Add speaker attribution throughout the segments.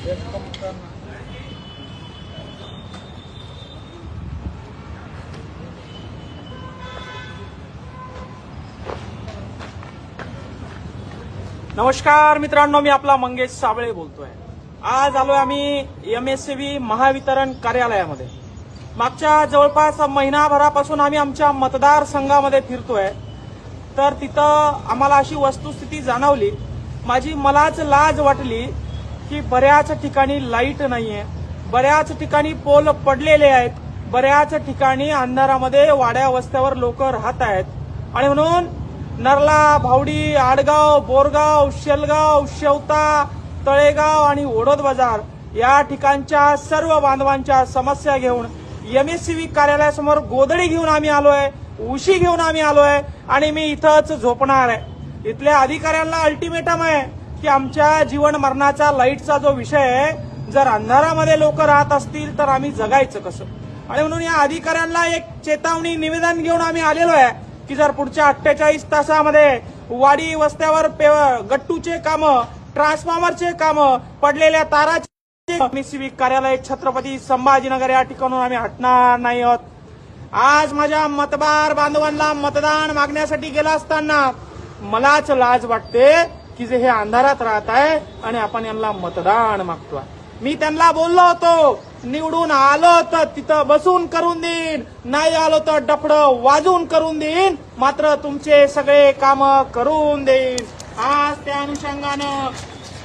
Speaker 1: नमस्कार मित्रांनो, मी आपला मंगेश साबळे बोलतोय। आज आलोय आम्ही MSCB महावितरण कार्यालयामध्ये। मागच्या जवळपास महिनाभरापासून आम्ही आमच्या मतदारसंघामध्ये फिरतोय, तर तिथं आम्हाला अशी वस्तुस्थिती जाणवली, मलाच लाज वाटली की बऱ्याच ठिकाणी लाईट नाहीये, बऱ्याच ठिकाणी पोल पडलेले आहेत, बऱ्याच ठिकाणी अंधारामध्ये वाड्या वस्त्यावर लोक राहत आहेत। आणि म्हणून नरला, भावडी, आडगाव, बोरगाव, शेलगाव, शेवता, तळेगाव आणि ओढोद बाजार या ठिकाणच्या सर्व बांधवांच्या समस्या घेऊन MSCB कार्यालयासमोर गोधडी घेऊन आम्ही आलोय, उशी घेऊन आम्ही आलोय आणि मी इथंच झोपणार आहे। इथल्या अधिकाऱ्यांना अल्टिमेटम आहे की आमच्या जीवन मरणाचा लाईटचा जो विषय आहे, जर अंधारामध्ये लोक राहत असतील तर आम्ही जगायचं कसं। आणि म्हणून या अधिकाऱ्यांना एक चेतावणी निवेदन घेऊन आम्ही आलेलो आहे की जर पुढच्या 48 तासामध्ये वाडी वस्त्यावर गट्टूचे काम, ट्रान्सफॉर्मरचे काम, पडलेल्या ताराचे MSCB कार्यालय छत्रपती संभाजीनगर या ठिकाणून आम्ही हटणार नाही आहोत। आज माझ्या मतदार बांधवांना मतदान मागण्यासाठी गेला असताना मलाच लाज वाटते की जे हे अंधारात राहत आहे आणि आपण यांना मतदान मागतोय। मी त्यांना बोललो होतो, निवडून आलो तर तिथं बसून करून देईन, नाही आलो तर डफडं वाजून करून देईन, मात्र तुमचे सगळे काम करून देईन। आज त्या अनुषंगानं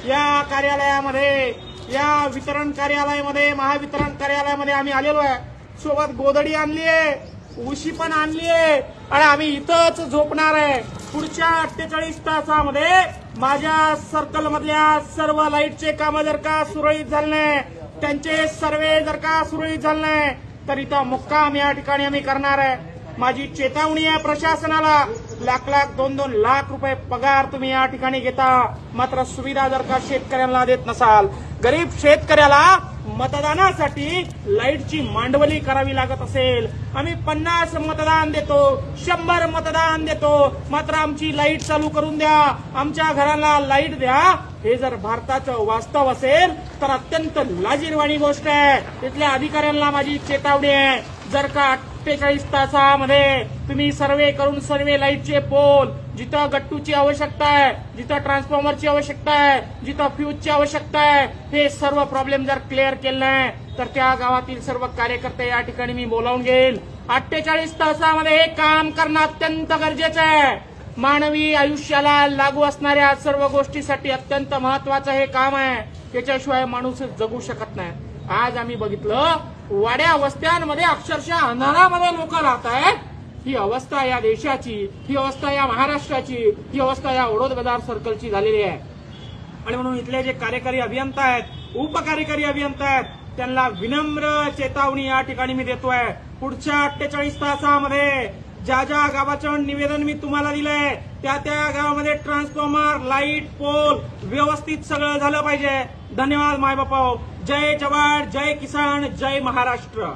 Speaker 1: या कार्यालयामध्ये, या वितरण कार्यालयामध्ये, महावितरण कार्यालयामध्ये आम्ही आलेलो आहे। सोबत गोधडी आणलीये, उशी पण आणलीये आणि आम्ही इथंच झोपणार आहे। पुढच्या 48 तासामध्ये माझ्या सर्कल मधल्या सर्व लाईटचे काम जर का सुरळीत झाले नाही, त्यांचे सर्वे जर का सुरळीत झाले नाही, तर इथं मुक्काम या ठिकाणी आम्ही करणार आहे। माझी चेतावणी आहे प्रशासनाला, लाख 2-2 लाख रुपये पगार तुम्ही या ठिकाणी घेता, मात्र सुविधा जर का शेतकऱ्यांना देत नसाल, गरीब शेतकऱ्याला मतदानासाठी लाईटची मांडवली करावी लागत असेल, आम्ही 50 मतदान देतो, 100 मतदान देतो, मात्र आमची लाईट चालू करून द्या, आमच्या घराला लाईट द्या, हे जर भारताचं वास्तव असेल तर अत्यंत लाजिरवाणी गोष्ट आहे। तिथल्या अधिकाऱ्यांना माझी चेतावणी आहे, जर का 48 तासामध्ये तुम्ही सर्वे करून सर्वे लाईटचे पोल, जिथं गट्टूची आवश्यकता आहे, जिथं ट्रान्सफॉर्मरची आवश्यकता आहे, जिथं फ्यूजची आवश्यकता आहे, हे सर्व प्रॉब्लेम जर क्लिअर केले नाही तर त्या गावातील सर्व कार्यकर्ते या ठिकाणी मी बोलावून घेईल। 48 तासामध्ये हे काम करणं अत्यंत गरजेचं आहे। मानवी आयुष्याला लागू असणाऱ्या सर्व गोष्टीसाठी अत्यंत महत्वाचं हे काम आहे, त्याच्याशिवाय माणूस जगू शकत नाही। आज आम्ही बघितलं, वाड्या वस्त्यांमध्ये अक्षरशः अंधारामध्ये लोक राहत आहेत। ही अवस्था या देशाची, ही अवस्था या महाराष्ट्राची, ही अवस्था या ओढोद बाजार सर्कलची झालेली आहे। आणि म्हणून इथले जे कार्यकारी अभियंता आहेत, उपकार्यकारी अभियंता आहेत, त्यांना विनम्र चेतावणी या ठिकाणी मी देतोय। पुढच्या 48 तासामध्ये ज्या ज्या गावाचं निवेदन मी तुम्हाला दिलंय, त्या त्या गावामध्ये ट्रान्सफॉर्मर, लाईट, पोल व्यवस्थित सगळं झालं पाहिजे। धन्यवाद मायबापाओ। जय जवान, जय किसान, जय महाराष्ट्र।